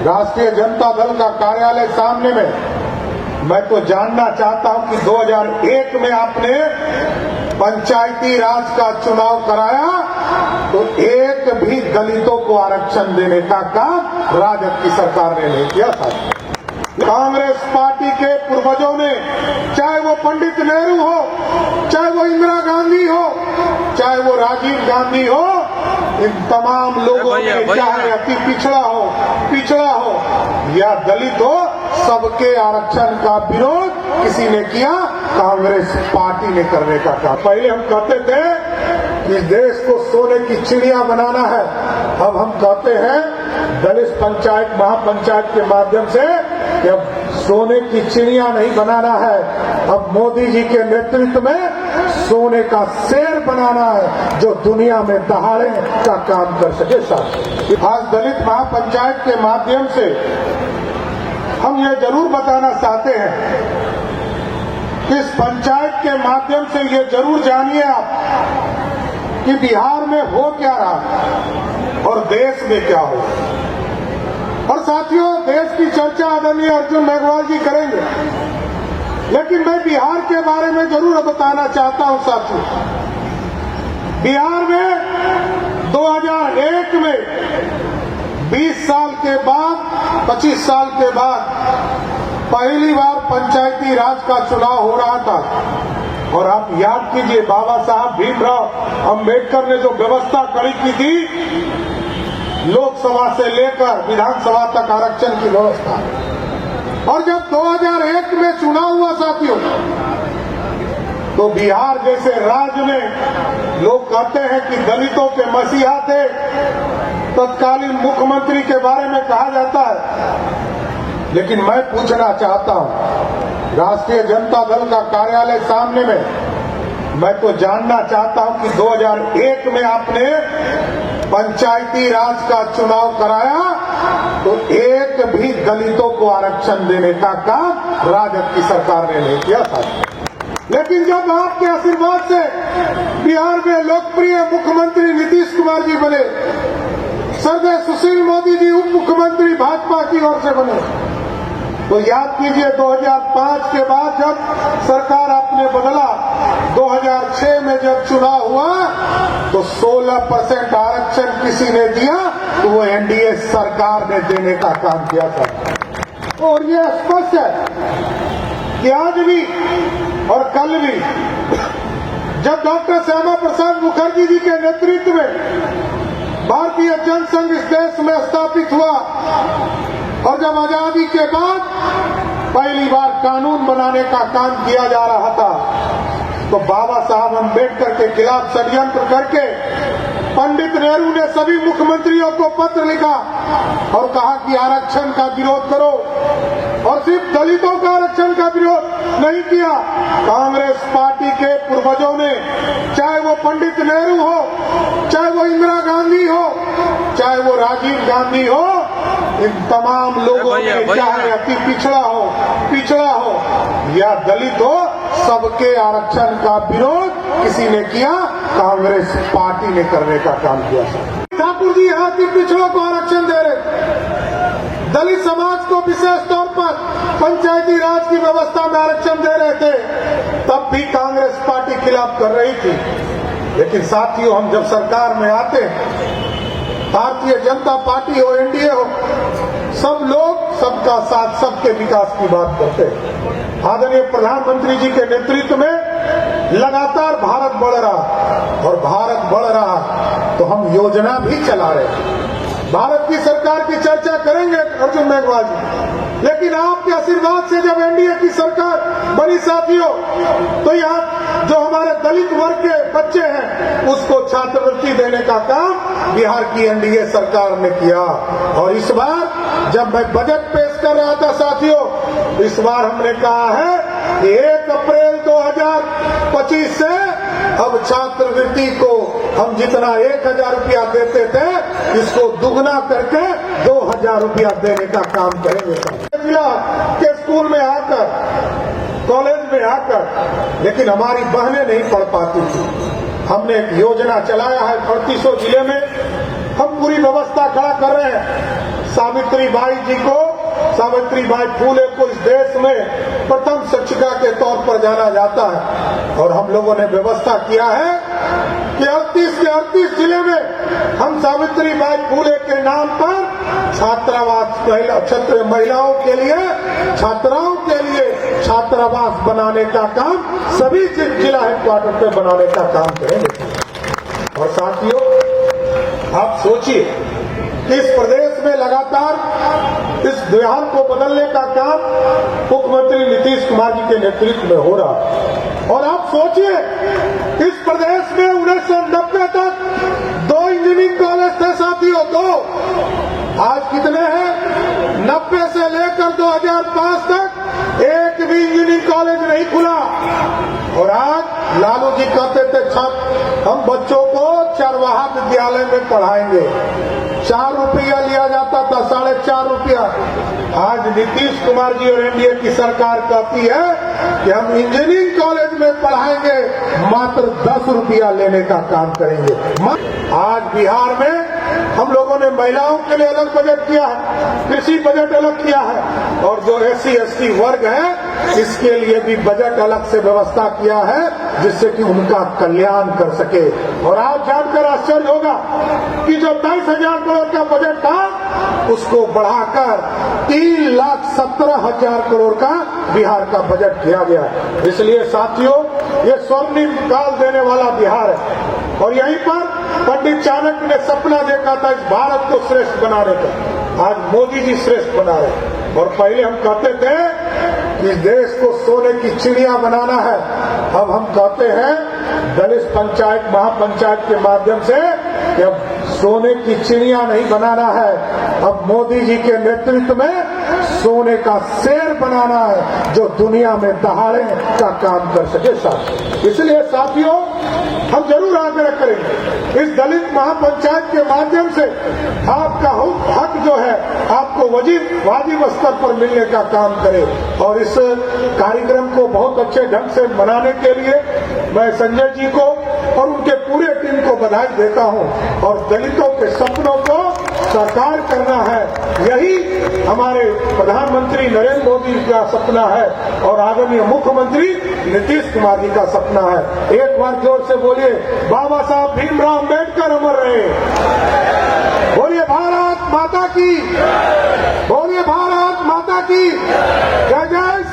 राष्ट्रीय जनता दल का कार्यालय सामने में मैं तो जानना चाहता हूं कि 2001 में आपने पंचायती राज का चुनाव कराया तो एक भी दलितों को आरक्षण देने का काम राजद की सरकार ने नहीं किया था। कांग्रेस पार्टी के पूर्वजों ने, चाहे वो पंडित नेहरू हो, चाहे वो इंदिरा गांधी हो, चाहे वो राजीव गांधी हो, इन तमाम लोगों ने, चाहे अति पिछड़ा हो या दलित हो, सबके आरक्षण का विरोध किसी ने किया? कांग्रेस पार्टी ने करने का काम। पहले हम कहते थे कि देश को सोने की चिड़िया बनाना है, अब हम कहते हैं दलित पंचायत महापंचायत के माध्यम से कि अब सोने की चिड़िया नहीं बनाना है, अब मोदी जी के नेतृत्व में सोने का शेर बनाना है जो दुनिया में दहाड़े का काम कर सके। साथ आज दलित महापंचायत के माध्यम से हम ये जरूर बताना चाहते हैं कि इस पंचायत के माध्यम से ये जरूर जानिए आप कि बिहार में हो क्या रहा और देश में क्या हो। और साथियों, देश की चर्चा आदरणीय अर्जुन मेघवाल जी करेंगे, लेकिन मैं बिहार के बारे में जरूर बताना चाहता हूं। साथियों, बिहार में 2001 में 20 साल के बाद, 25 साल के बाद पहली बार पंचायती राज का चुनाव हो रहा था। और आप याद कीजिए, बाबा साहब भीमराव अंबेडकर ने जो व्यवस्था खड़ी की थी, लोकसभा से लेकर विधानसभा तक आरक्षण की व्यवस्था। और जब 2001 में चुनाव हुआ साथियों, तो बिहार जैसे राज्य में लोग कहते हैं कि दलितों के मसीहा थे, तत्कालीन मुख्यमंत्री के बारे में कहा जाता है। लेकिन मैं पूछना चाहता हूं, राष्ट्रीय जनता दल का कार्यालय सामने में मैं तो जानना चाहता हूं कि 2001 में आपने पंचायती राज का चुनाव कराया तो एक भी दलितों को आरक्षण देने का काम राजद की सरकार ने नहीं किया था। लेकिन जब आपके आशीर्वाद से बिहार में लोकप्रिय मुख्यमंत्री नीतीश कुमार जी बने, सर्वश्रेष्ठ सुशील मोदी जी उप मुख्यमंत्री भाजपा की ओर से बने, तो याद कीजिए 2005 के बाद जब सरकार आपने बदला, 2006 में जब चुनाव हुआ तो 16% आरक्षण किसी ने दिया तो वो एनडीए सरकार ने देने का काम किया था। और ये स्पष्ट है कि आज भी और कल भी जब डॉक्टर श्यामा प्रसाद मुखर्जी जी के नेतृत्व में भारतीय जनसंघ इस देश में स्थापित हुआ और जब आजादी के बाद पहली बार कानून बनाने का काम किया जा रहा था, तो बाबा साहब अंबेडकर के खिलाफ षड्यंत्र करके पंडित नेहरू ने सभी मुख्यमंत्रियों को पत्र लिखा और कहा कि आरक्षण का विरोध करो। और सिर्फ दलितों का आरक्षण का विरोध नहीं किया, कांग्रेस पार्टी के पूर्वजों ने, चाहे वो पंडित नेहरू हो, चाहे वो इंदिरा गांधी हो, चाहे वो राजीव गांधी हो, इन तमाम लोगों ने, चाहे अति पिछड़ा हो या दलित हो, सबके आरक्षण का विरोध किसी ने किया? कांग्रेस पार्टी ने करने का काम किया। ठाकुर जी यहाँ के पिछड़ों को आरक्षण दे रहे, दलित समाज को विशेष तौर पर पंचायती राज की व्यवस्था में आरक्षण दे रहे थे, तब भी कांग्रेस पार्टी खिलाफ कर रही थी। लेकिन साथियों, हम जब सरकार में आते हैं, भारतीय जनता पार्टी हो, एनडीए हो, सब लोग सबका साथ, सबके विकास की बात करते हैं। आदरणीय प्रधानमंत्री जी के नेतृत्व में लगातार भारत बढ़ रहा और भारत बढ़ रहा तो हम योजना भी चला रहे हैं। भारत की सरकार की चर्चा करेंगे अर्जुन मेघवाल जी, लेकिन आपके आशीर्वाद से जब एनडीए की सरकार बनी साथियों, तो यहाँ जो हमारे दलित वर्ग के बच्चे हैं उसको छात्रवृत्ति देने का काम बिहार की एनडीए सरकार ने किया। और इस बार जब मैं बजट पेश कर रहा था साथियों, इस बार हमने कहा है कि 1 अप्रैल 2025 से अब छात्रवृत्ति को हम जितना 1000 रुपया देते थे, इसको दुगना करके 2000 रुपया देने का काम करेंगे। जिला के स्कूल में आकर, कॉलेज में आकर, लेकिन हमारी बहनें नहीं पढ़ पाती थी। हमने एक योजना चलाया है 3800 जिले में, हम पूरी व्यवस्था खड़ा कर रहे हैं। सावित्रीबाई जी को, सावित्रीबाई फूले को इस देश में प्रथम शिक्षिका के तौर पर जाना जाता है। और हम लोगों ने व्यवस्था किया है कि 38 के 38 जिले में हम सावित्रीबाई फूले के नाम पर छात्रावास, छात्र महिलाओं के लिए, छात्राओं के लिए छात्रावास बनाने का काम सभी जिला हेडक्वार्टर पे बनाने का काम करेंगे। और साथियों, आप सोचिए कि इस प्रदेश में लगातार इस बिहार को बदलने का काम मुख्यमंत्री नीतीश कुमार जी के नेतृत्व में हो रहा है। और आप सोचिए, इस प्रदेश में 1990 तक 2 इंजीनियरिंग कॉलेज थे साथियों, 2। आज कितने हैं? 90 से लेकर 2005 तक एक भी इंजीनियरिंग कॉलेज नहीं खुला। और आज लालू जी कहते थे हम बच्चों को चरवाहा विद्यालय में पढ़ाएंगे, 4 रुपया लिया जाता था, 4.5 रुपया। आज नीतीश कुमार जी और एनडीए की सरकार कहती है कि हम इंजीनियरिंग कॉलेज में पढ़ाएंगे, मात्र 10 रुपया लेने का काम करेंगे। आज बिहार में हम लोगों ने महिलाओं के लिए अलग बजट किया है, कृषि बजट अलग किया है, और जो SC/ST वर्ग है इसके लिए भी बजट अलग से व्यवस्था किया है, जिससे कि उनका कल्याण कर सके। और आप जानकर आश्चर्य होगा कि जो 22,000 करोड़ का बजट था उसको बढ़ाकर 3,17,000 करोड़ का बिहार का बजट किया गया। इसलिए साथियों, ये स्वर्णिम काल देने वाला बिहार है। और यहीं पर पंडित चाणक्य ने सपना देखा था इस भारत को श्रेष्ठ बनाने का। आज मोदी जी श्रेष्ठ बना रहे। और पहले हम कहते थे कि इस देश को सोने की चिड़िया बनाना है, अब हम कहते हैं दलित पंचायत महापंचायत के माध्यम से कि अब सोने की चिड़िया नहीं बनाना है, अब मोदी जी के नेतृत्व में सोने का शेर बनाना है जो दुनिया में दहाड़े का काम कर सके साथियों। इसलिए साथियों, हम जरूर आग्रह करेंगे इस दलित महापंचायत के माध्यम से आपका हक जो है आपको वाजिब स्तर पर मिलने का काम करे। और इस कार्यक्रम को बहुत अच्छे ढंग से मनाने के लिए मैं संजय जी को और उनके पूरे टीम को बधाई देता हूं। और दलितों के सपनों को साकार करना है, यही हमारे प्रधानमंत्री नरेंद्र मोदी का सपना है और आदरणीय मुख्यमंत्री नीतीश कुमार जी का सपना है। एक बार जोर से बोलिए, बाबा साहब भीमराव अम्बेडकर अमर रहे। बोलिए भारत माता की, बोलिए भारत माता की जय जय।